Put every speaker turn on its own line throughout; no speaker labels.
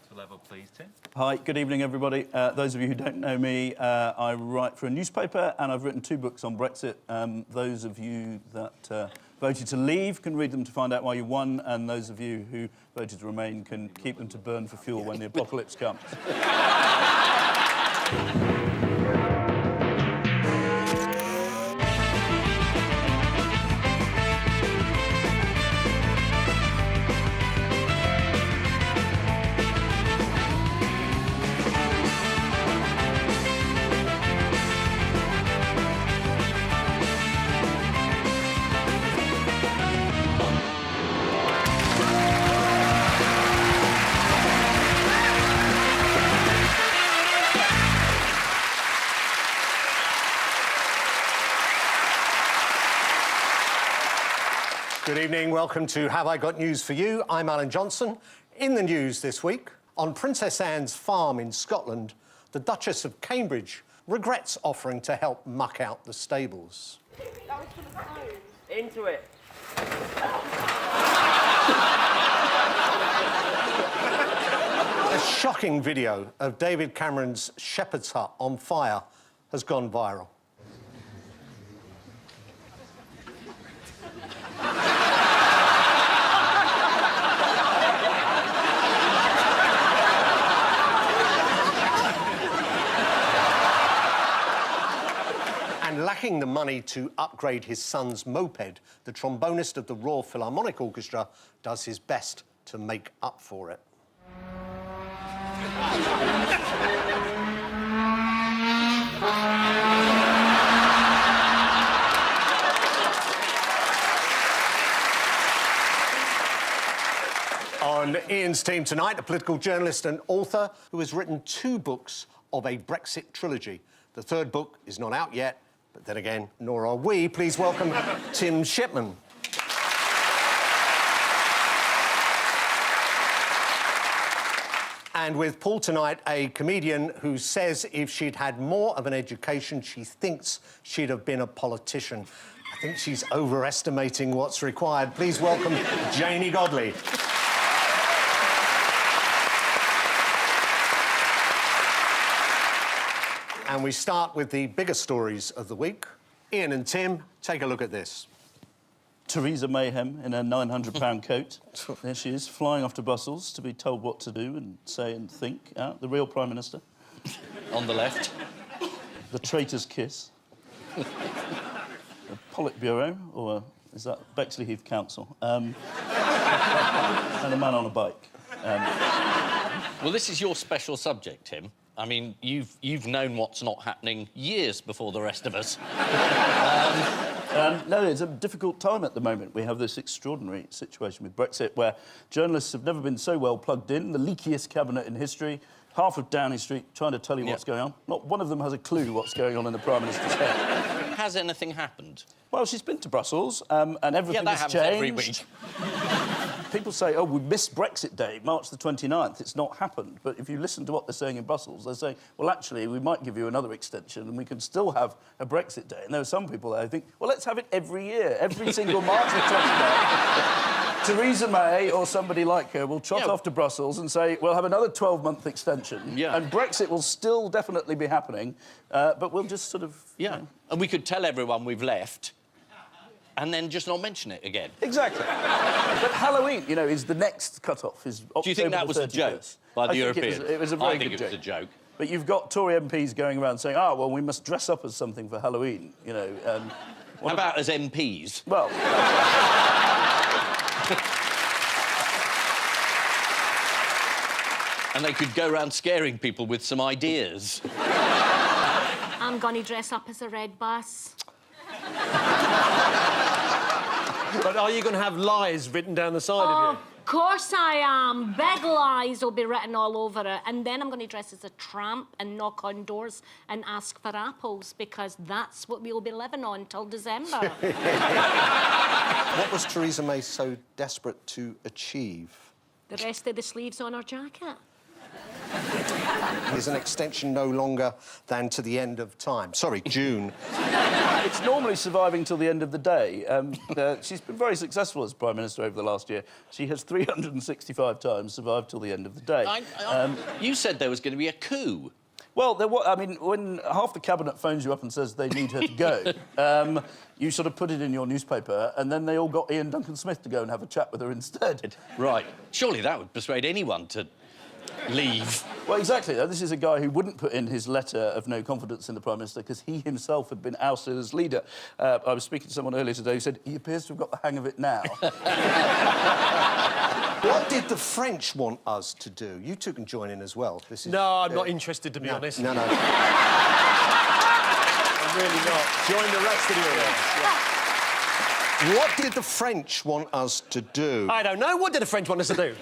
to level, please, Tim.
Hi, good evening, everybody. Those of you who don't know me, I write for a newspaper and I've written 2 books on Brexit. Those of you that voted to leave can read them to find out why you won, and those of you who voted to remain can keep them to burn for fuel when the apocalypse comes.
Good evening, welcome to Have I Got News For You? I'm Alan Johnson. In the news this week, on Princess Anne's farm in Scotland, the Duchess of Cambridge regrets offering to help muck out the stables.
Into it.
A shocking video of David Cameron's shepherd's hut on fire has gone viral. And lacking the money to upgrade his son's moped, the trombonist of the Royal Philharmonic Orchestra does his best to make up for it. On Ian's team tonight, a political journalist and author who has written 2 books of a Brexit trilogy. The 3rd book is not out yet, but then again, nor are we. Please welcome Tim Shipman. And with Paul tonight, a comedian who says if she'd had more of an education, she thinks she'd have been a politician. I think she's overestimating what's required. Please welcome Janie Godley. And we start with the bigger stories of the week. Ian and Tim, take a look at this.
Theresa Mayhem in her £900 coat. There she is, flying off to Brussels to be told what to do and say and think. The real Prime Minister.
On the left.
The traitor's kiss. The Politburo, or is that Bexley Heath Council? And a man on a bike.
Well, this is your special subject, Tim. I mean, you've known what's not happening years before the rest of us.
No, it's a difficult time at the moment. We have this extraordinary situation with Brexit where journalists have never been so well plugged in, the leakiest cabinet in history, half of Downing Street trying to tell you what's going on. Not one of them has a clue what's going on in the Prime Minister's head.
Has anything happened?
Well, she's been to Brussels and everything has changed.
Every week.
People say, oh, we missed Brexit Day, March the 29th. It's not happened. But if you listen to what they're saying in Brussels, they're saying, well, actually, we might give you another extension and we can still have a Brexit Day. And there are some people there who think, well, let's have it every year, every single March the 29th. Theresa May or somebody like her will trot off to Brussels and say, we'll have another 12-month extension.
Yeah.
And Brexit will still definitely be happening, but we'll just sort of...
Yeah.
You know.
And we could tell everyone we've left and then just not mention it again.
Exactly. But Halloween, you know, is the next cut-off. Is October.
Do you think that was a joke by the Europeans?
It was a very good joke.
I think it was a joke.
But you've got Tory MPs going around saying, oh, well, we must dress up as something for Halloween, you know.
How about as MPs?
Well...
And they could go around scaring people with some ideas.
I'm going to dress up as a red bus.
But are you going to have lies written down the side of you?
Of course I am. Big lies will be written all over it. And then I'm going to dress as a tramp and knock on doors and ask for apples, because that's what we'll be living on till December.
What was Theresa May so desperate to achieve?
The rest of the sleeves on her jacket.
Is an extension no longer than to the end of time? Sorry, June.
It's normally surviving till the end of the day. She's been very successful as Prime Minister over the last year. She has 365 times survived till the end of the day.
You said there was going to be a coup.
Well, I mean, when half the cabinet phones you up and says they need her to go, you sort of put it in your newspaper, and then they all got Ian Duncan Smith to go and have a chat with her instead.
Right. Surely that would persuade anyone to leave.
Well, exactly. This is a guy who wouldn't put in his letter of no confidence in the Prime Minister because he himself had been ousted as leader. I was speaking to someone earlier today who said he appears to have got the hang of it now.
What did the French want us to do? You two can join in as well. This is,
No, I'm not interested, to be honest.
No, no.
I'm really not. Join the rest of the audience.
What did the French want us to do?
I don't know. What did the French want us to do?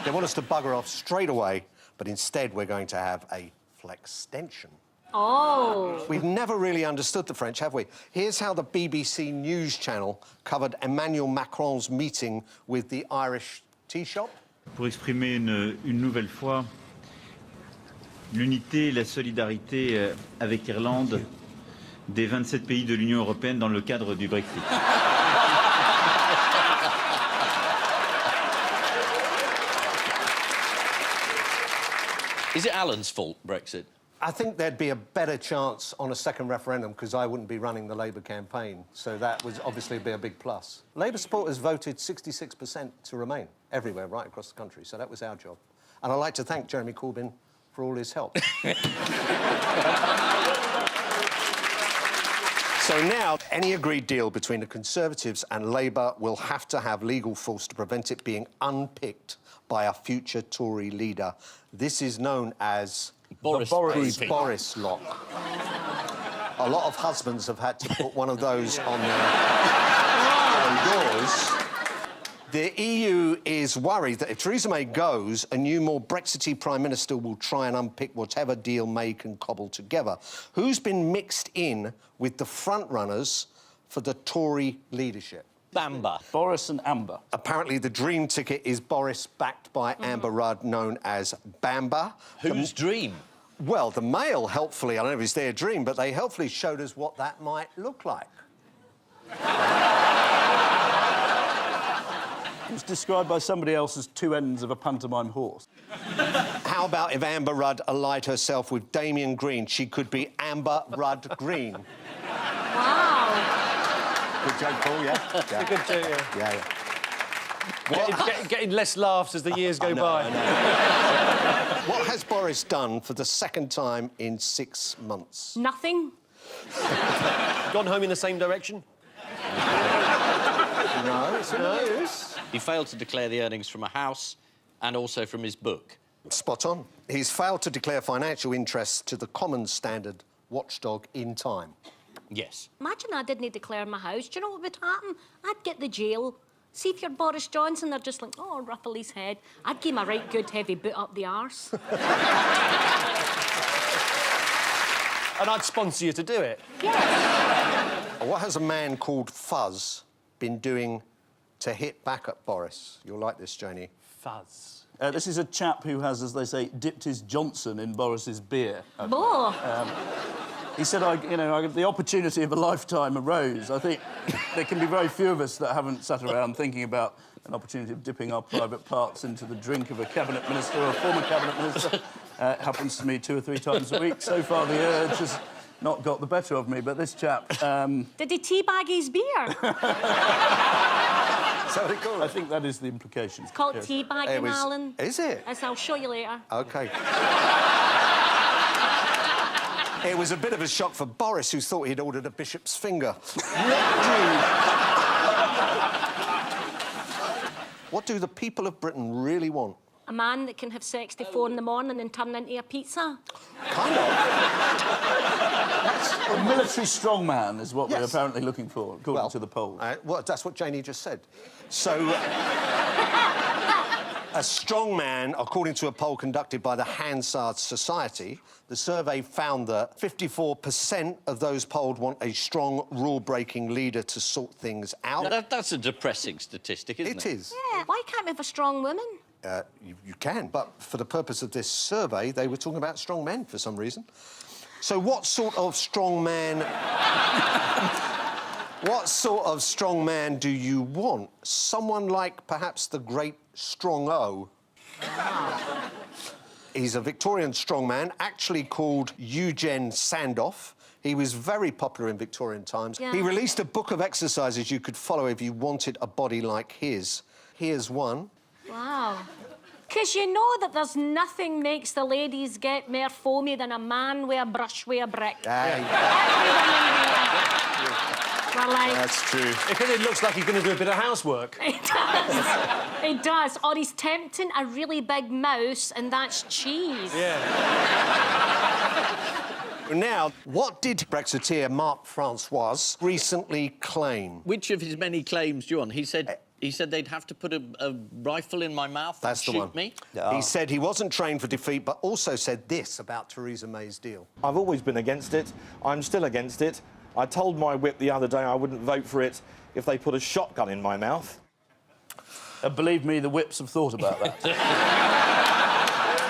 They want us to bugger off straight away, but instead we're going to have a flextension.
Oh.
We've never really understood the French, have we? Here's how the BBC News Channel covered Emmanuel Macron's meeting with the Irish tea shop.
Pour exprimer une nouvelle fois l'unité et la solidarité avec l'Irlande des 27 pays de l'Union européenne dans le cadre du Brexit.
Is it Alan's fault, Brexit?
I think there'd be a better chance on a second referendum because I wouldn't be running the Labour campaign, so that would obviously be a big plus. Labour supporters voted 66% to remain everywhere, right across the country, so that was our job. And I'd like to thank Jeremy Corbyn for all his help. So now, any agreed deal between the Conservatives and Labour will have to have legal force to prevent it being unpicked by a future Tory leader. This is known as
Boris
Boris lock. A lot of husbands have had to put one of those on their doors. The EU is worried that if Theresa May goes, a new, more Brexity Prime Minister will try and unpick whatever deal May can cobble together. Who's been mixed in with the front-runners for the Tory leadership?
Bamba.
Boris and Amber.
Apparently, the dream ticket is Boris, backed by Amber Rudd, known as Bamba.
Whose dream?
Well, the Mail, helpfully, I don't know if it's their dream, but they helpfully showed us what that might look like.
It was described by somebody else as two ends of a pantomime horse.
How about if Amber Rudd allied herself with Damien Green? She could be Amber Rudd Green.
Wow.
Good joke, Paul, yeah?
It's a good joke, yeah.
Yeah.
Getting less laughs as the years go by.
What has Boris done for the second time in 6 months?
Nothing.
Gone home in the same direction?
No, it's in the news.
He failed to declare the earnings from a house and also from his book.
Spot on. He's failed to declare financial interests to the Commons Standard watchdog in time.
Yes.
Imagine I didn't declare my house. Do you know what would happen? I'd get the jail. See if you're Boris Johnson, they're just like, oh, ruffle his head. I'd give him a right good heavy boot up the arse.
And I'd sponsor you to do it.
Yes.
What has a man called Fuzz been doing to hit back at Boris? You'll like this, Janie.
Fuzz.
This is a chap who has, as they say, dipped his Johnson in Boris's beer.
Boh.
He said, the opportunity of a lifetime arose. I think there can be very few of us that haven't sat around thinking about an opportunity of dipping our private parts into the drink of a cabinet minister or a former cabinet minister. It happens to me 2 or 3 times a week. So far, the urge has not got the better of me, but this chap...
Did he teabag his beer?
So they call it?
I think that is the implication.
It's called teabagging, Alan.
Is it?
As I'll show you later.
OK. It was a bit of a shock for Boris, who thought he'd ordered a bishop's finger. What do the people of Britain really want?
A man that can have sex to 4 in the morning and turn into a pizza.
Kind of.
A military strongman is what we're
Yes.
apparently looking for, according to the polls.
Well, that's what Janie just said. So, a strong man, according to a poll conducted by the Hansard Society, the survey found that 54% of those polled want a strong, rule-breaking leader to sort things out.
Now, that's a depressing statistic, isn't it?
It is.
Yeah, why can't we have a strong woman?
You can, but for the purpose of this survey, they were talking about strong men for some reason. So what sort of strong man... what sort of strong man do you want? Someone like perhaps the great Strong O. He's a Victorian strongman, actually called Eugen Sandoff. He was very popular in Victorian times.
Yeah.
He released a book of exercises you could follow if you wanted a body like his. Here's one.
Wow. Because you know that there's nothing makes the ladies get more foamy than a man with a brush with a brick. We're like...
That's true.
Because it looks like he's going to do a bit of housework.
It does. It does. Or he's tempting a really big mouse, and that's cheese.
Yeah.
Now, what did Brexiteer Marc Francois recently claim?
Which of his many claims do you want? He said they'd have to put a rifle in my mouth
That's
and
the
shoot
one.
me.
Yeah. He said he wasn't trained for defeat, but also said this about Theresa May's deal.
I've always been against it. I'm still against it. I told my whip the other day I wouldn't vote for it if they put a shotgun in my mouth.
And believe me, the whips have thought about that.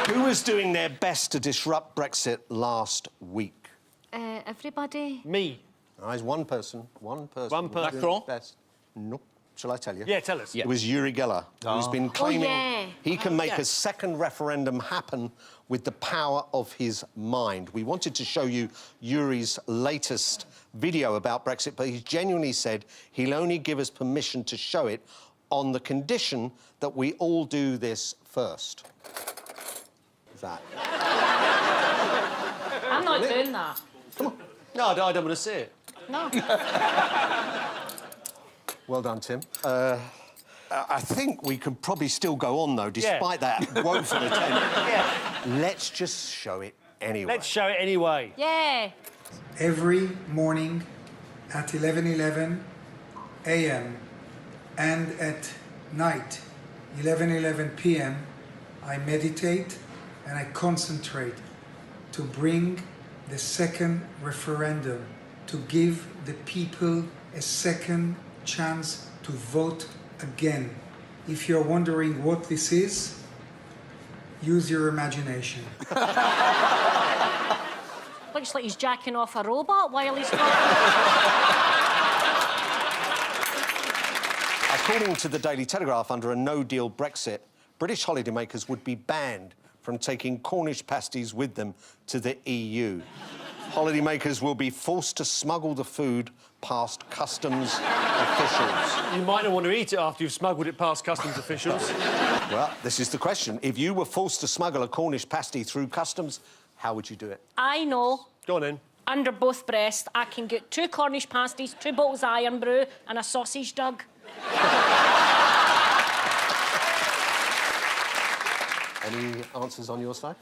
Who was doing their best to disrupt Brexit last week?
Everybody?
Me.
There's one person. One person.
One person.
Macron?
Best. No. Shall I tell you?
Yeah, tell us.
It was Yuri Geller, who's been claiming he can make a second referendum happen with the power of his mind. We wanted to show you Yuri's latest video about Brexit, but he's genuinely said he'll only give us permission to show it on the condition that we all do this first. That.
I'm not doing that.
No, I don't want to see it.
No.
Well done, Tim. I think we can probably still go on, though, despite that woeful attempt.
Yeah.
Let's just show it anyway.
Let's show it anyway.
Yeah.
Every morning at 11:11 a.m. and at night 11:11 p.m. I meditate and I concentrate to bring the second referendum, to give the people a second chance to vote again. If you're wondering what this is, use your imagination.
Looks like he's jacking off a robot while he's talking.
According to the Daily Telegraph, under a no-deal Brexit, British holidaymakers would be banned from taking Cornish pasties with them to the EU. Holidaymakers will be forced to smuggle the food past customs officials.
You might not want to eat it after you've smuggled it past customs officials.
Well, this is the question. If you were forced to smuggle a Cornish pasty through customs, how would you do it?
I know.
Go on in.
Under both breasts, I can get 2 Cornish pasties, 2 bottles of iron brew, and a sausage dug.
Any answers on your side?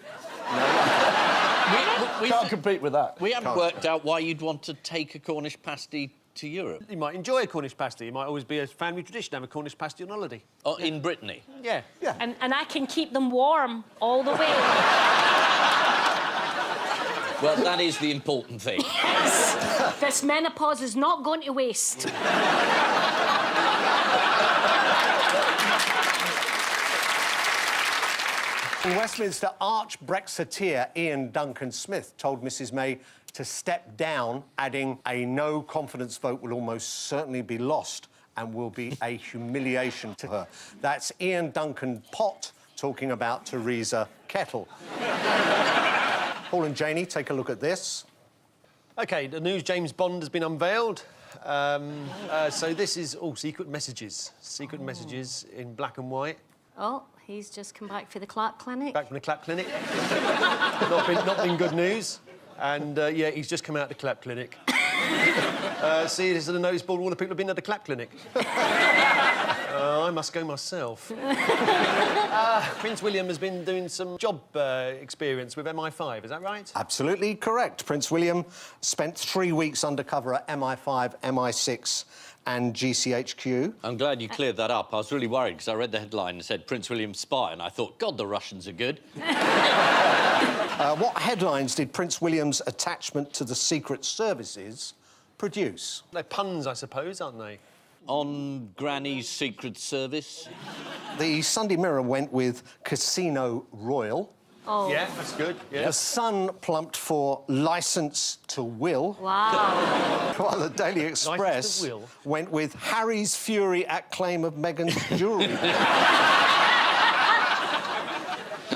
We
Can't compete with that.
We haven't worked out why you'd want to take a Cornish pasty to Europe.
You might enjoy a Cornish pasty. It might always be a family tradition to have a Cornish pasty on holiday.
Oh, in Brittany?
Yeah. Yeah.
And I can keep them warm all the way.
Well, that is the important thing.
Yes. This menopause is not going to waste.
In Westminster, arch-Brexiteer Ian Duncan Smith told Mrs May to step down, adding a no-confidence vote will almost certainly be lost and will be a humiliation to her. That's Ian Duncan Pott talking about Theresa Kettle. Paul and Janie, take a look at this.
OK, the news James Bond has been unveiled. So this is all secret messages. Secret messages in black and white.
Oh, he's just come back for the Clark Clinic.
Back from the Clap Clinic. not been good news. And, yeah, he's just come out of the Clap Clinic. See, this is a notice board. All the people have been at the Clap Clinic. I must go myself. Prince William has been doing some job experience with MI5, is that right?
Absolutely correct. Prince William spent 3 weeks undercover at MI5, MI6 and GCHQ.
I'm glad you cleared that up. I was really worried because I read the headline and said Prince William spy, and I thought, God, the Russians are good.
What headlines did Prince William's attachment to the Secret Services produce?
They're puns, I suppose, aren't they?
On Granny's Secret Service.
The Sunday Mirror went with Casino Royal.
Oh.
Yeah, that's good. Yeah.
The Sun plumped for Licence to Will.
Wow.
While the Daily Express
to Will.
went with Harry's fury at claim of Meghan's jewellery.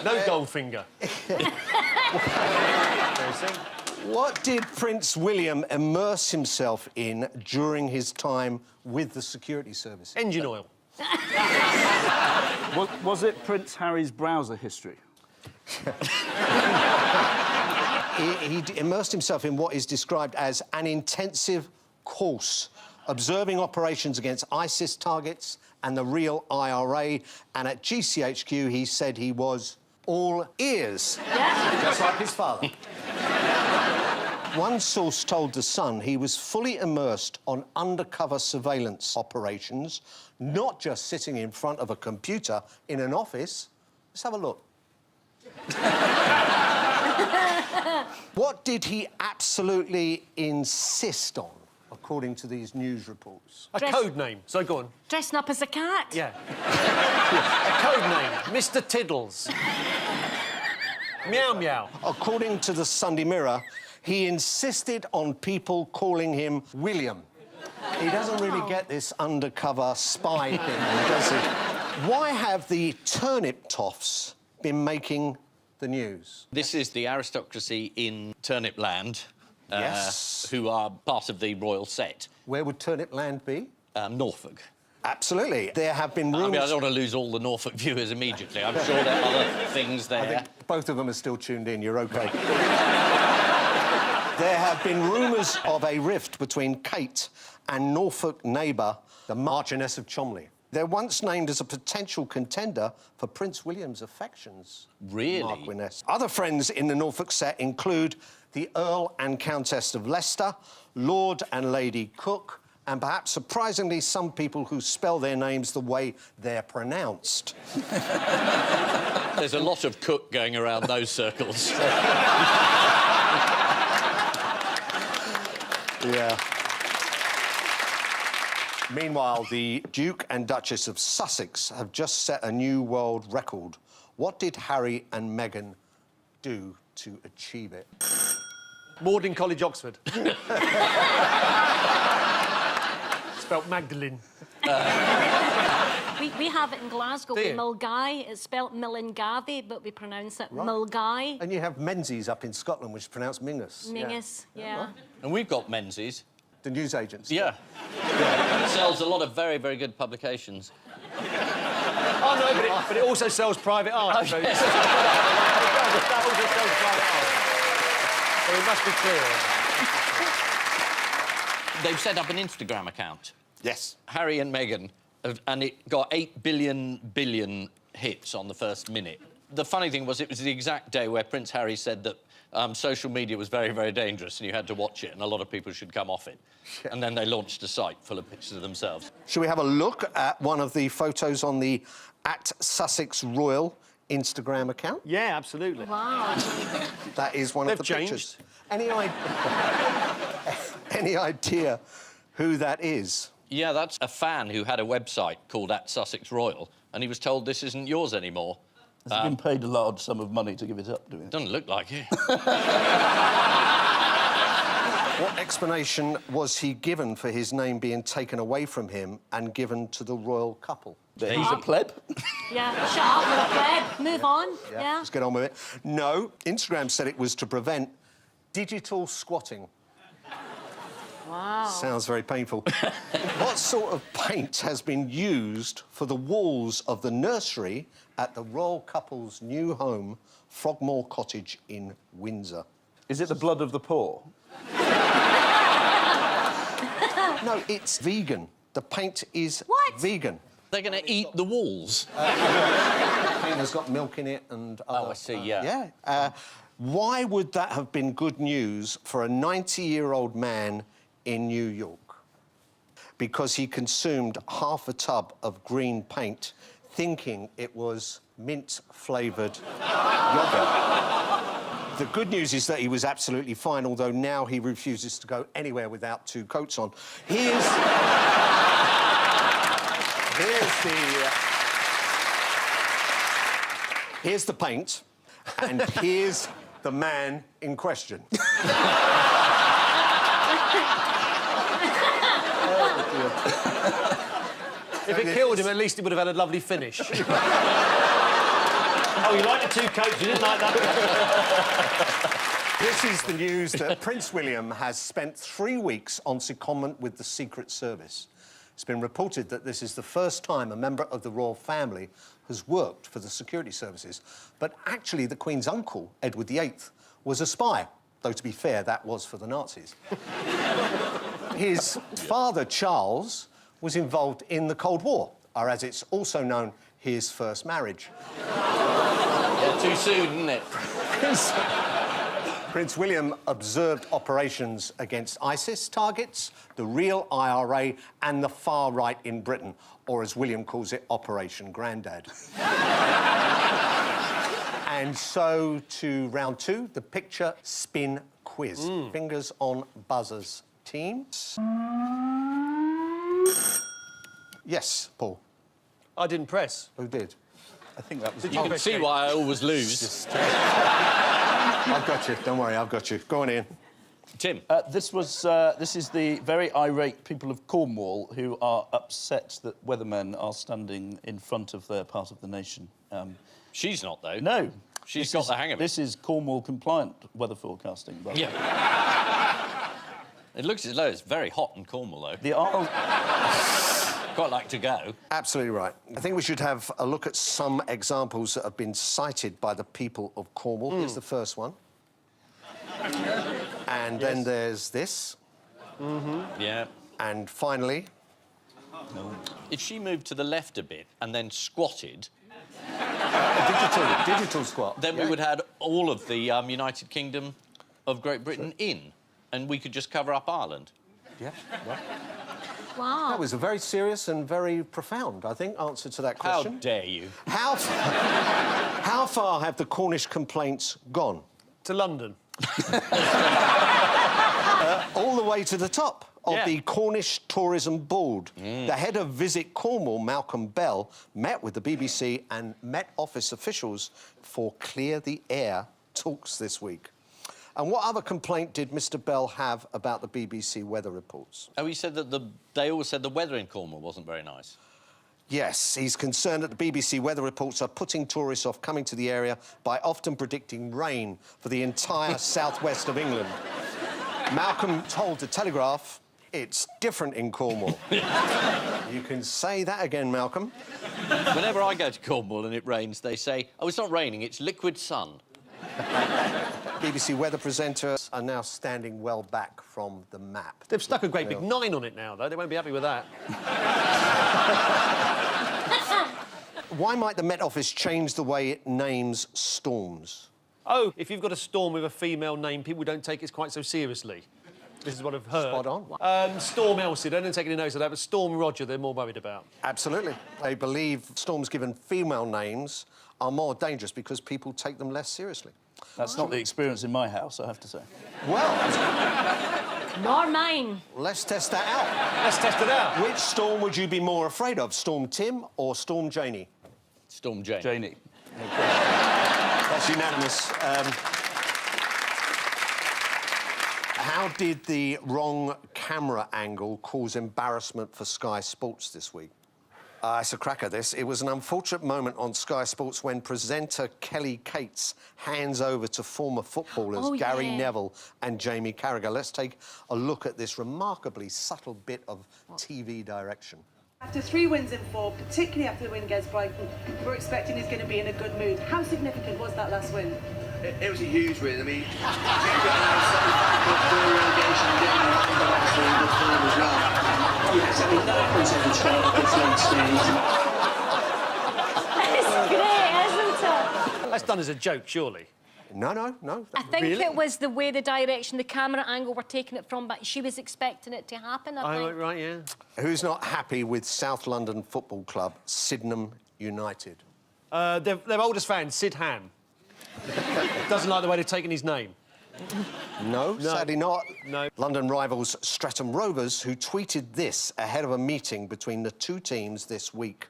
No Goldfinger.
What did Prince William immerse himself in during his time with the security service?
Engine oil.
Was it Prince Harry's browser history?
He immersed himself in what is described as an intensive course, observing operations against ISIS targets and the real IRA. And at GCHQ, he said he was all ears, just like his father. One source told The Sun he was fully immersed on undercover surveillance operations, not just sitting in front of a computer in an office. Let's have a look. What did he absolutely insist on, according to these news reports?
A code name. So go on.
Dressing up as a cat.
Yeah. A code name. Mr. Tiddles. Meow meow.
According to the Sunday Mirror, he insisted on people calling him William. He doesn't really get this undercover spy thing, does he? Why have the turnip toffs been making the news?
This is the aristocracy in Turnip Land,
Yes.
who are part of the royal set.
Where would Turnip Land be?
Norfolk.
Absolutely. There have been rumours...
I mean, I don't want to lose all the Norfolk viewers immediately. I'm sure there are other things there.
I think both of them are still tuned in. You're OK. There have been rumours of a rift between Kate and Norfolk neighbour, the Marchioness of Cholmondeley. They're once named as a potential contender for Prince William's affections.
Really?
Marchioness. Other friends in the Norfolk set include the Earl and Countess of Leicester, Lord and Lady Cook, and perhaps surprisingly some people who spell their names the way they're pronounced.
There's a lot of Cook going around those circles.
Yeah. Meanwhile, the Duke and Duchess of Sussex have just set a new world record. What did Harry and Meghan do to achieve it?
Magdalen College, Oxford. Spelt Magdalene.
We have it in Glasgow
Do
with
you?
Milgai. It's spelt Millengavi, but we pronounce it Milgai.
And you have Menzies up in Scotland, which is pronounced Mingus.
Mingus, yeah.
And we've got Menzies.
The newsagents.
Yeah. It sells a lot of very, very good publications.
Oh, no, but it also sells private art.
Oh,
so
yes.
That also sells private art. So we must be clear on that.
They've set up an Instagram account.
Yes.
Harry and Meghan, and it got 8 billion hits on the first minute. The funny thing was, it was the exact day where Prince Harry said that social media was very, very dangerous and you had to watch it and a lot of people should come off it. And then they launched a site full of pictures of themselves.
Shall we have a look at one of the photos on the @SussexRoyal Instagram account?
Yeah, absolutely.
Wow.
That is one
They've
of the
changed.
pictures. Any idea who that is?
Yeah, that's a fan who had a website called @SussexRoyal, and he was told this isn't yours anymore.
Has he been paid a large sum of money to give it up, do you?
Doesn't look like it.
What explanation was he given for his name being taken away from him and given to the royal couple?
That he's a pleb?
Yeah, shut up, pleb. Move on. Yeah.
Let's get on with it. No, Instagram said it was to prevent digital squatting.
Wow.
Sounds very painful. What sort of paint has been used for the walls of the nursery at the royal couple's new home, Frogmore Cottage in Windsor?
Is it the blood of the poor?
No, it's vegan. The paint is vegan.
They're going to eat the walls.
Paint has got milk in it and...
I see, yeah.
Yeah. Why would that have been good news for a 90-year-old man in New York? Because he consumed half a tub of green paint thinking it was mint-flavoured yoghurt. The good news is that he was absolutely fine, although now he refuses to go anywhere without 2 coats on. He is... Here's the paint, and here's the man in question.
If it killed him, at least he would have had a lovely finish. Oh, you like the two coats, you didn't like that?
This is the news that Prince William has spent 3 weeks on secondment with the Secret Service. It's been reported that this is the first time a member of the royal family has worked for the security services. But actually, the Queen's uncle, Edward VIII, was a spy, though, to be fair, that was for the Nazis. His father, Charles, was involved in the Cold War, or as it's also known, his first marriage.
Yeah, too soon, isn't it?
Prince William observed operations against ISIS targets, the real IRA, and the far right in Britain, or as William calls it, Operation Grandad. And so to round 2, the picture spin quiz. Fingers on buzzers, team. Yes, Paul.
I didn't press.
Who did?
I think that was...
You can see why I always lose.
I've got you. Don't worry, I've got you. Go on in.
Tim.
This is the very irate people of Cornwall who are upset that weathermen are standing in front of their part of the nation.
She's not, though.
No.
She's got the hang of it.
This is Cornwall-compliant weather forecasting. By the way.
Yeah. It looks as though it's very hot in Cornwall, though.
The Isle...
Quite like to go.
Absolutely right. I think we should have a look at some examples that have been cited by the people of Cornwall. Here's the first one. And then there's this.
Yeah.
And finally...
If she moved to the left a bit and then squatted...
digital squat.
Then we would have all of the United Kingdom of Great Britain in, and we could just cover up Ireland.
Yeah, right.
Wow.
That was a very serious and very profound, I think, answer to that question.
How dare you?
How far have the Cornish complaints gone?
To London.
All the way to the top of
Yeah.
the Cornish Tourism Board. The head of Visit Cornwall, Malcolm Bell, met with the BBC and Met Office officials for Clear the Air talks this week. And what other complaint did Mr Bell have about the BBC weather reports?
Oh, he said that they always said the weather in Cornwall wasn't very nice.
Yes, he's concerned that the BBC weather reports are putting tourists off coming to the area by often predicting rain for the entire southwest of England. Malcolm told the Telegraph, it's different in Cornwall. You can say that again, Malcolm.
Whenever I go to Cornwall and it rains, they say, oh, it's not raining, it's liquid sun.
BBC weather presenters are now standing well back from the map.
They've stuck a great big 9 on it now, though. They won't be happy with that.
Why might the Met Office change the way it names storms?
Oh, if you've got a storm with a female name, people don't take it quite so seriously. This is what I've heard.
Spot on.
Storm Elsie, they don't take any notice of that, but Storm Roger, they're more worried about.
Absolutely. They believe storms given female names are more dangerous because people take them less seriously.
That's not the experience in my house, I have to say.
Well,
Nor mine.
let's test that out.
Let's test it out.
Which storm would you be more afraid of, Storm Tim or Storm Janie?
Storm Jane.
Janie.
That's unanimous. How did the wrong camera angle cause embarrassment for Sky Sports this week? It's a cracker, this. It was an unfortunate moment on Sky Sports when presenter Kelly Cates hands over to former footballers Gary Neville and Jamie Carragher. Let's take a look at this remarkably subtle bit of TV direction.
After 3 wins in 4, particularly after the win against Brighton, we're expecting he's going to be in a good mood. How significant was that last win?
It was a huge win. I mean, relegation and getting the last win in good form as well. Yes, I mean, that happens every time at this late stage.
It's great, isn't it?
That's done as a joke, surely.
No.
I think
Really?
it was the way, the direction, the camera angle we're taking it from, but she was expecting it to happen, I think.
Right, yeah.
Who's not happy with South London Football Club, Sydenham United?
Their oldest fan, Sid Ham. Doesn't like the way they've taken his name.
No, sadly not.
No.
London rivals Streatham Rovers, who tweeted this ahead of a meeting between the two teams this week.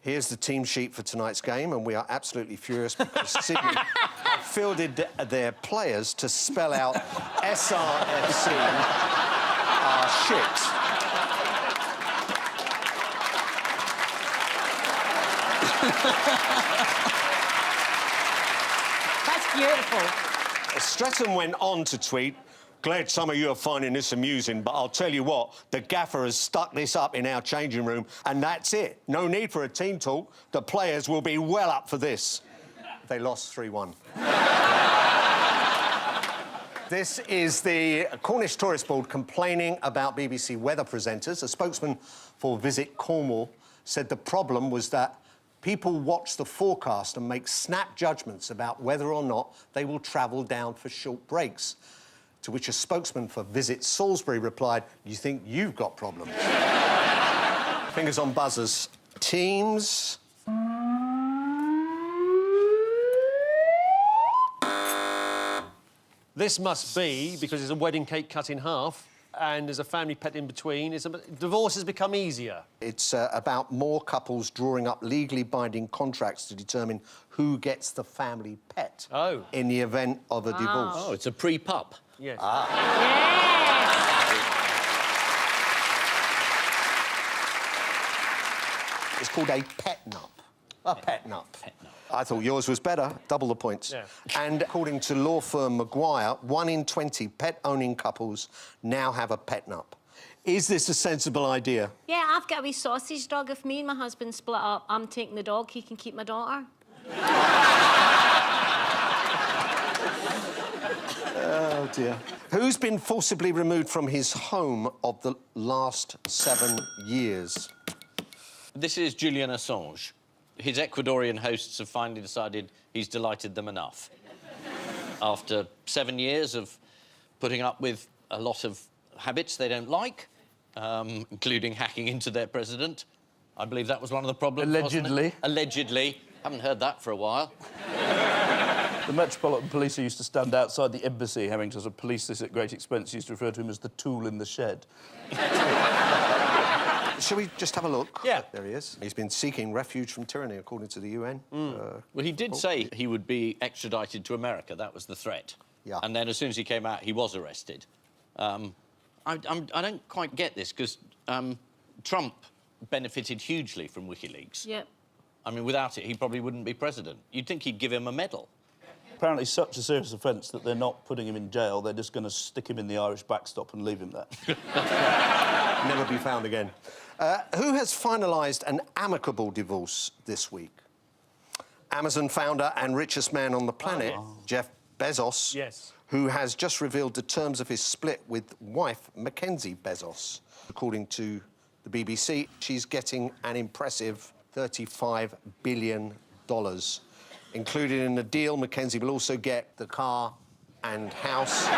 Here's the team sheet for tonight's game, and we are absolutely furious because Sydney have fielded their players to spell out SRFC shit.
That's beautiful.
Streatham went on to tweet, "Glad some of you are finding this amusing, but I'll tell you what, the gaffer has stuck this up in our changing room, and that's it. No need for a team talk. The players will be well up for this." They lost 3-1. This is the Cornish Tourist Board complaining about BBC weather presenters. A spokesman for Visit Cornwall said the problem was that people watch the forecast and make snap judgments about whether or not they will travel down for short breaks. To which a spokesman for Visit Salisbury replied, "You think you've got problems?" Fingers on buzzers. Teams.
This must be because it's a wedding cake cut in half and there's a family pet in between. Divorce has become easier.
It's about more couples drawing up legally binding contracts to determine who gets the family pet in the event of a divorce.
Oh, it's a pre-pup.
Yes.
It's called a pet nup. A pet nup. I thought yours was better. Double the points.
Yeah.
And according to law firm Maguire, 1 in 20 pet-owning couples now have a pet nup. Is this a sensible idea?
Yeah, I've got a wee sausage dog. If me and my husband split up, I'm taking the dog, he can keep my daughter.
Oh, dear. Who's been forcibly removed from his home of the last 7 years?
This is Julian Assange. His Ecuadorian hosts have finally decided he's delighted them enough. After 7 years of putting up with a lot of habits they don't like, including hacking into their president. I believe that was one of the problems,
Allegedly.
wasn't it? Allegedly. Haven't heard that for a while.
The Metropolitan Police who used to stand outside the embassy having to sort of police this at great expense used to refer to him as the tool in the shed.
Shall we just have a look?
Yeah.
There he is. He's been seeking refuge from tyranny, according to the UN.
Well, he did say he would be extradited to America. That was the threat.
Yeah.
And then as soon as he came out, he was arrested. I don't quite get this, because Trump benefited hugely from WikiLeaks.
Yep.
I mean, without it, he probably wouldn't be president. You'd think he'd give him a medal.
Apparently such a serious offence that they're not putting him in jail, they're just going to stick him in the Irish backstop and leave him there.
Never be found again. Who has finalised an amicable divorce this week? Amazon founder and richest man on the planet, Jeff Bezos, who has just revealed the terms of his split with wife Mackenzie Bezos. According to the BBC, she's getting an impressive $35 billion. Included in the deal, Mackenzie will also get the car and house.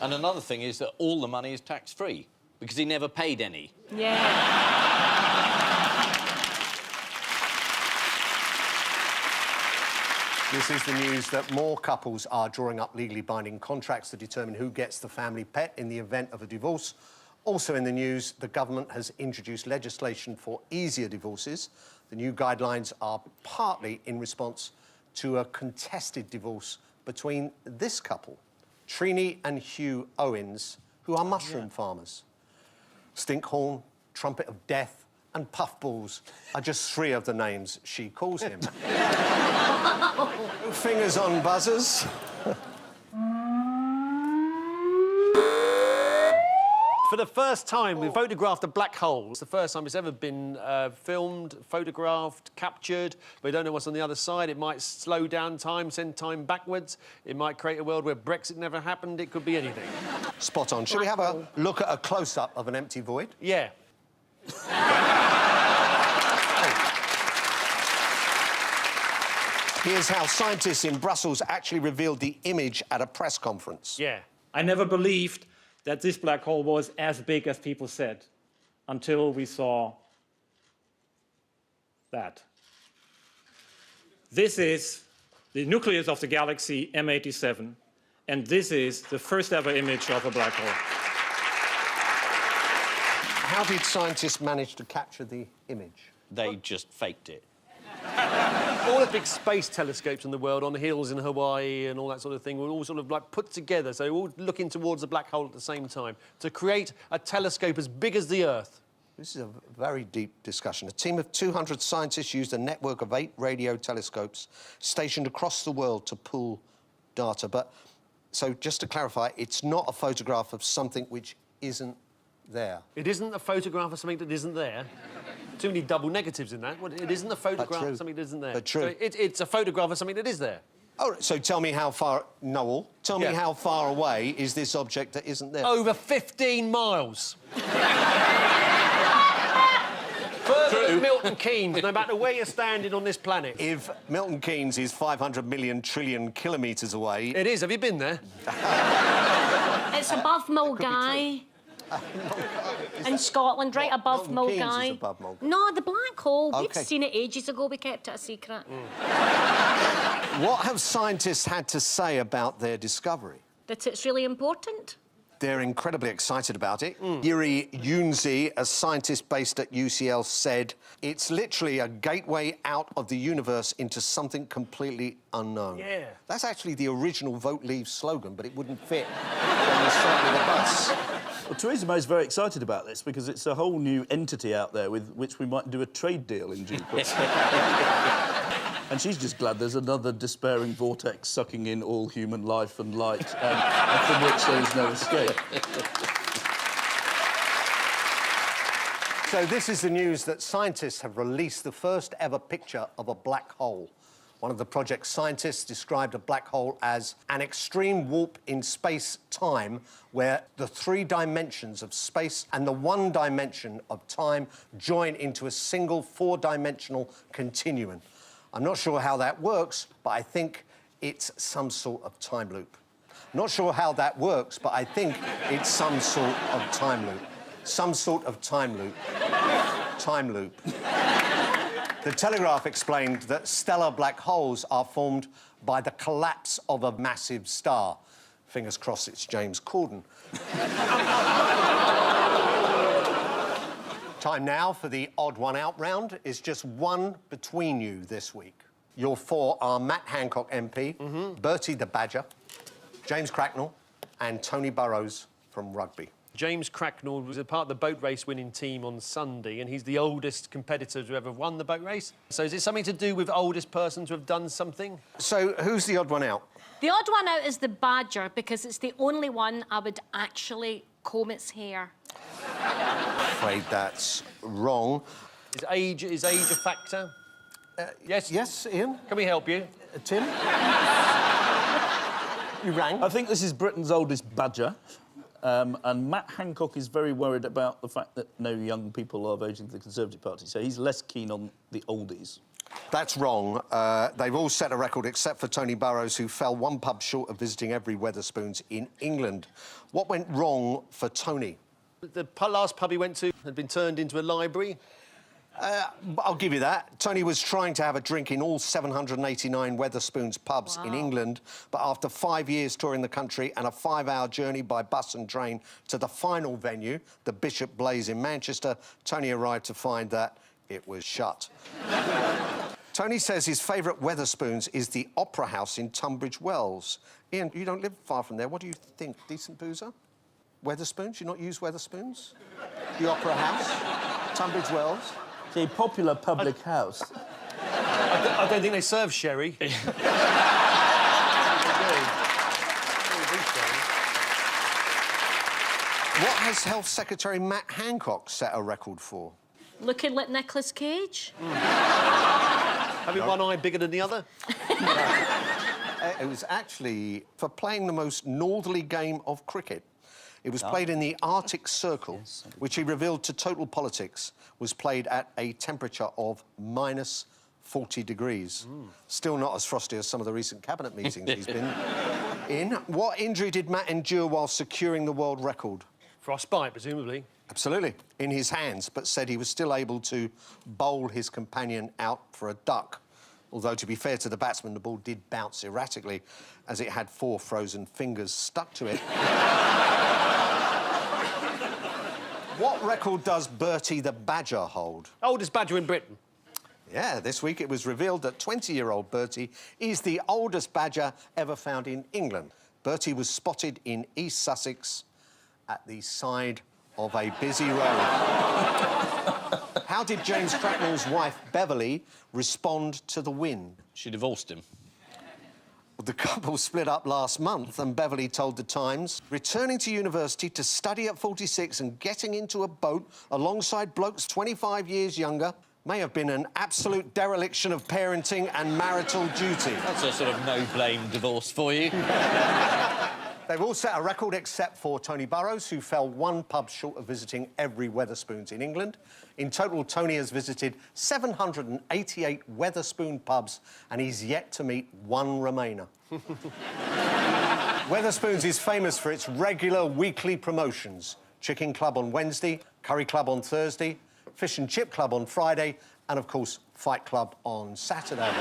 And another thing is that all the money is tax-free, because he never paid any.
Yeah.
This is the news that more couples are drawing up legally binding contracts to determine who gets the family pet in the event of a divorce. Also in the news, the government has introduced legislation for easier divorces. The new guidelines are partly in response to a contested divorce between this couple, Trini and Hugh Owens, who are mushroom farmers. Stinkhorn, Trumpet of Death and Puffballs are just 3 of the names she calls him. Fingers on buzzers.
For the first time, we photographed a black hole. It's the first time it's ever been filmed, photographed, captured. We don't know what's on the other side. It might slow down time, send time backwards. It might create a world where Brexit never happened. It could be anything.
Spot on. Shall we have a look at a close-up of an empty void?
Yeah.
Here's how scientists in Brussels actually revealed the image at a press conference.
Yeah.
I never believed that this black hole was as big as people said, until we saw that. This is the nucleus of the galaxy M87. And this is the first ever image of a black hole.
How did scientists manage to capture the image?
They just faked it.
All the big space telescopes in the world, on the hills in Hawaii and all that sort of thing, were all sort of like put together, so they were all looking towards the black hole at the same time to create a telescope as big as the Earth.
This is a very deep discussion. A team of 200 scientists used a network of 8 radio telescopes stationed across the world to pool data. But, so just to clarify, it's not a photograph of something which isn't there.
It isn't a photograph of something that isn't there. Too many double negatives in that. It isn't a photograph of something that isn't there.
But true.
So it's a photograph of something that is there.
Oh, so tell me how far... Noel, tell me how far away is this object that isn't there?
Over 15 miles. Further than Milton Keynes, no matter where you're standing on this planet.
If Milton Keynes is 500 million trillion kilometres away...
It is. Have you been there?
It's above Mulgai. In Scotland, right above
Milton Keynes
Mulgai.
is above Mulgai.
No, the black hole.
OK.
We'd seen it ages ago. We kept it a secret.
What have scientists had to say about their discovery?
That it's really important.
They're incredibly excited about it. Yuri Yunzi, a scientist based at UCL, said it's literally a gateway out of the universe into something completely unknown.
Yeah.
That's actually the original Vote Leave slogan, but it wouldn't fit on the side of the bus.
Well, Theresa May's very excited about this because it's a whole new entity out there with which we might do a trade deal in due course. And she's just glad there's another despairing vortex sucking in all human life and light, and from which there is no escape.
So this is the news that scientists have released the first ever picture of a black hole. One of the project's scientists described a black hole as an extreme warp in space-time where the 3 dimensions of space and the 1 dimension of time join into a single 4-dimensional continuum. I'm not sure how that works, but I think it's some sort of time loop. Not sure how that works, but I think it's some sort of time loop. Some sort of time loop. Time loop. The Telegraph explained that stellar black holes are formed by the collapse of a massive star. Fingers crossed it's James Corden. Time now for the odd one out round. It's just one between you this week. Your 4 are Matt Hancock MP, Bertie the Badger, James Cracknell and Tony Burrows from rugby.
James Cracknell was a part of the boat race winning team on Sunday, and he's the oldest competitor to ever won the boat race. So is it something to do with oldest person to have done something?
So who's the odd one out?
The odd one out is the badger because it's the only one I would actually comb its hair.
I'm afraid that's wrong.
Is age a factor? Yes?
Yes, Ian?
Can we help you?
Tim? You rang?
I think this is Britain's oldest badger. And Matt Hancock is very worried about the fact that no young people are voting for the Conservative Party, so he's less keen on the oldies.
That's wrong. They've all set a record except for Tony Burrows, who fell 1 pub short of visiting every Wetherspoons in England. What went wrong for Tony?
The last pub he went to had been turned into a library.
I'll give you that. Tony was trying to have a drink in all 789 Wetherspoons pubs in England, but after 5 years touring the country and a 5-hour journey by bus and train to the final venue, the Bishop Blaze in Manchester, Tony arrived to find that it was shut. Tony says his favourite Wetherspoons is the Opera House in Tunbridge Wells. Ian, you don't live far from there. What do you think? Decent boozer? Wetherspoons? You not use Wetherspoons? The Opera House? Tunbridge Wells?
It's a popular public house.
I don't think they serve sherry.
What has Health Secretary Matt Hancock set a record for?
Looking like Nicolas Cage.
Having one eye bigger than the other?
It was actually for playing the most northerly game of cricket. It was played in the Arctic Circle, which he revealed to Total Politics was played at a temperature of minus 40 degrees. Still not as frosty as some of the recent cabinet meetings he's been in. What injury did Matt endure while securing the world record?
Frostbite, presumably.
Absolutely. In his hands, but said he was still able to bowl his companion out for a duck. Although, to be fair to the batsman, the ball did bounce erratically as it had 4 frozen fingers stuck to it. What record does Bertie the Badger hold?
Oldest badger in Britain.
Yeah, this week it was revealed that 20-year-old Bertie is the oldest badger ever found in England. Bertie was spotted in East Sussex at the side of a busy road. How did James Cracknell's wife, Beverly, respond to the win?
She divorced him.
Well, the couple split up last month, and Beverly told The Times, returning to university to study at 46 and getting into a boat alongside blokes 25 years younger may have been an absolute dereliction of parenting and marital duty.
That's a sort of no-blame divorce for you.
They've all set a record except for Tony Burrows, who fell 1 pub short of visiting every Wetherspoons in England. In total, Tony has visited 788 Wetherspoon pubs, and he's yet to meet 1 Remainer. Wetherspoons is famous for its regular weekly promotions. Chicken Club on Wednesday, Curry Club on Thursday, Fish and Chip Club on Friday, and, of course, Fight Club on Saturday.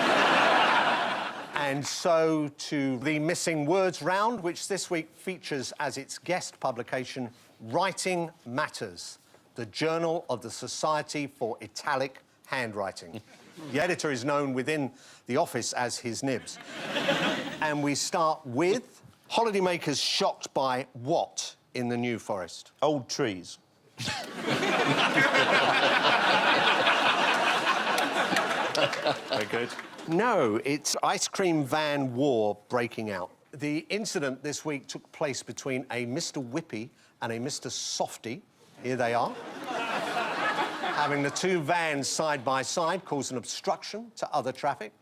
And so to the Missing Words round, which this week features as its guest publication Writing Matters, the journal of the Society for Italic Handwriting. The editor is known within the office as his nibs. And we start with holidaymakers shocked by what in the New Forest?
Old trees.
Very good. No, it's ice cream van war breaking out. The incident this week took place between a Mr. Whippy and a Mr. Softy. Here they are. Having the 2 vans side by side caused an obstruction to other traffic,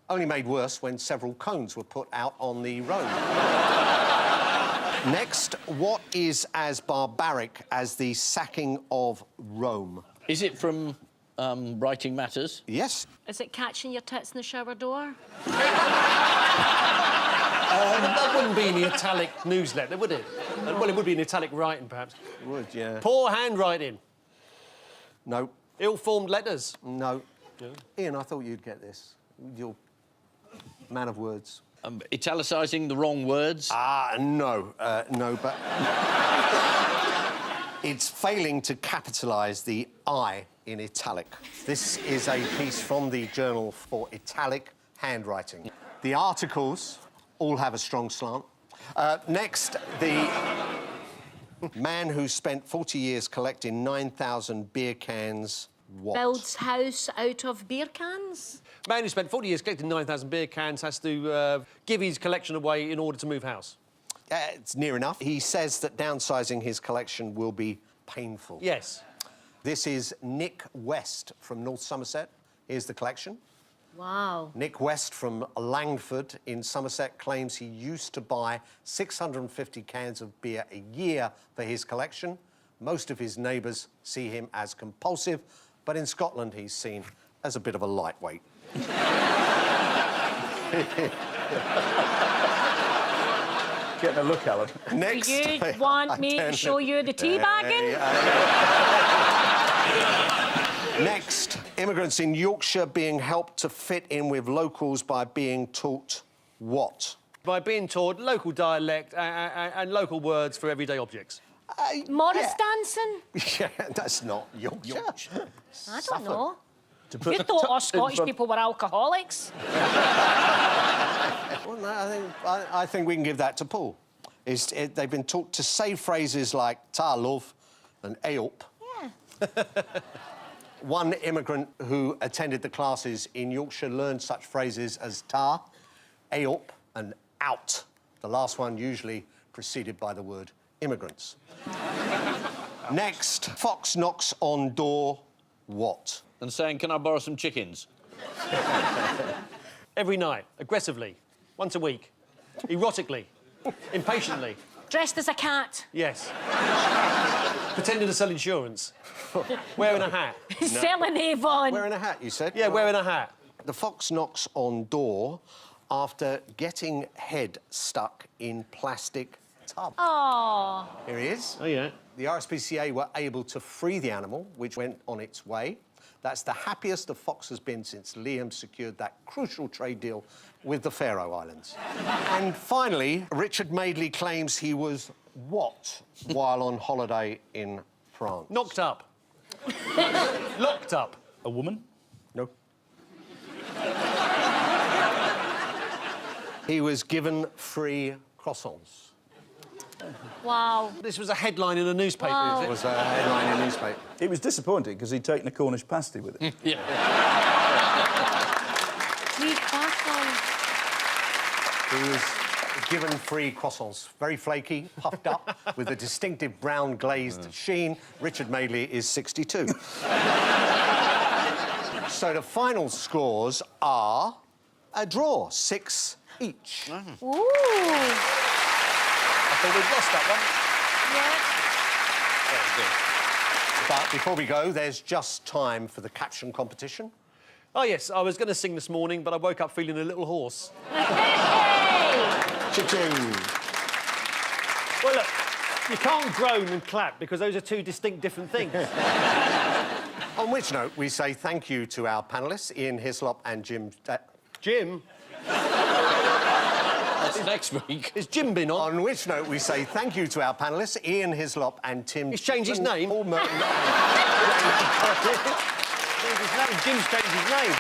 only made worse when several cones were put out on the road. Next, what is as barbaric as the sacking of Rome?
Is it from Writing Matters?
Yes.
Is it catching your tits in the shower door?
That wouldn't be in the italic newsletter, would it? Well, it would be in italic writing, perhaps.
It would, yeah.
Poor handwriting.
No.
Ill-formed letters.
No. Yeah. Ian, I thought you'd get this. You're man of words.
Italicising the wrong words?
No, but... It's failing to capitalise the I in italic. This is a piece from the Journal for Italic Handwriting. The articles all have a strong slant. Next, the man who spent 40 years collecting 9,000 beer cans, what?
Builds house out of beer cans?
Man who spent 40 years collecting 9,000 beer cans has to give his collection away in order to move house.
It's near enough. He says that downsizing his collection will be painful.
Yes.
This is Nick West from North Somerset. Here's the collection.
Wow.
Nick West from Langford in Somerset claims he used to buy 650 cans of beer a year for his collection. Most of his neighbours see him as compulsive, but in Scotland he's seen as a bit of a lightweight.
Getting a look, Alan.
Next,
Do you want me to show you the teabagging?
Next, immigrants in Yorkshire being helped to fit in with locals by being taught what?
By being taught local dialect and local words for everyday objects.
Morris dancing?
Yeah, that's not Yorkshire.
I don't know.
put
You
the
thought
tuck
our
in
Scottish
front-
people were alcoholics?
Well, no, I think we can give that to Paul. They've been taught to say phrases like "ta love" and "aop."
Yeah.
One immigrant who attended the classes in Yorkshire learned such phrases as "ta," "aop," and "out." The last one usually preceded by the word immigrants. Next, fox knocks on door. What?
And saying, can I borrow some chickens?
Every night, aggressively, once a week, erotically, impatiently.
Dressed as a cat.
Yes. Pretending to sell insurance. Wearing a hat.
Selling Avon.
Wearing a hat, you said?
Yeah, wearing a hat.
The fox knocks on door after getting head stuck in plastic tub.
Oh.
Here he is.
Oh, yeah.
The RSPCA were able to free the animal, which went on its way. That's the happiest the Fox has been since Liam secured that crucial trade deal with the Faroe Islands. And finally, Richard Madeley claims he was what while on holiday in France?
Knocked up. Locked up.
A woman?
No. He was given free croissants.
Wow.
This was a headline in a newspaper,
Wow.
is
It
it?
was a headline in a newspaper.
It was disappointing because he'd taken a Cornish pasty with it.
Three croissants.
He was given free croissants, very flaky, puffed up, with a distinctive brown glazed sheen. Richard Madeley is 62. So the final scores are a draw, 6 each.
Ooh.
I thought we'd lost that one.
Yeah.
But before we go, there's just time for the caption competition.
Oh, yes, I was going to sing this morning, but I woke up feeling a little hoarse.
Cha-ching!
Well, look, you can't groan and clap because those are two distinct different things.
On which note, we say thank you to our panellists, Ian Hislop and Jim...
Jim?
That's next week.
Has Jim been on?
On which note, we say thank you to our panellists, Ian Hislop and Tim...
He's changed his name?
Paul Merton.
Jim's changed his name.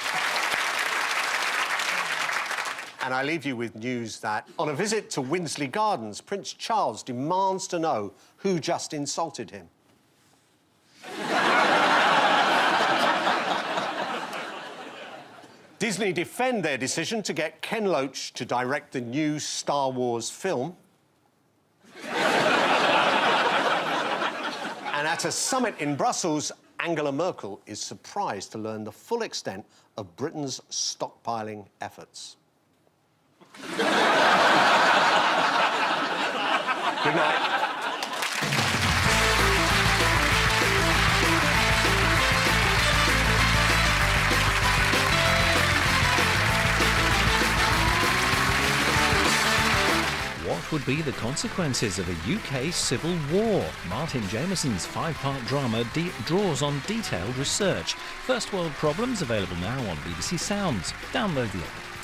And I leave you with news that, on a visit to Winsley Gardens, Prince Charles demands to know who just insulted him. Disney defend their decision to get Ken Loach to direct the new Star Wars film. And at a summit in Brussels, Angela Merkel is surprised to learn the full extent of Britain's stockpiling efforts. Good night.
What would be the consequences of a UK civil war? Martin Jameson's 5-part drama draws on detailed research. First World Problems available now on BBC Sounds. Download the app.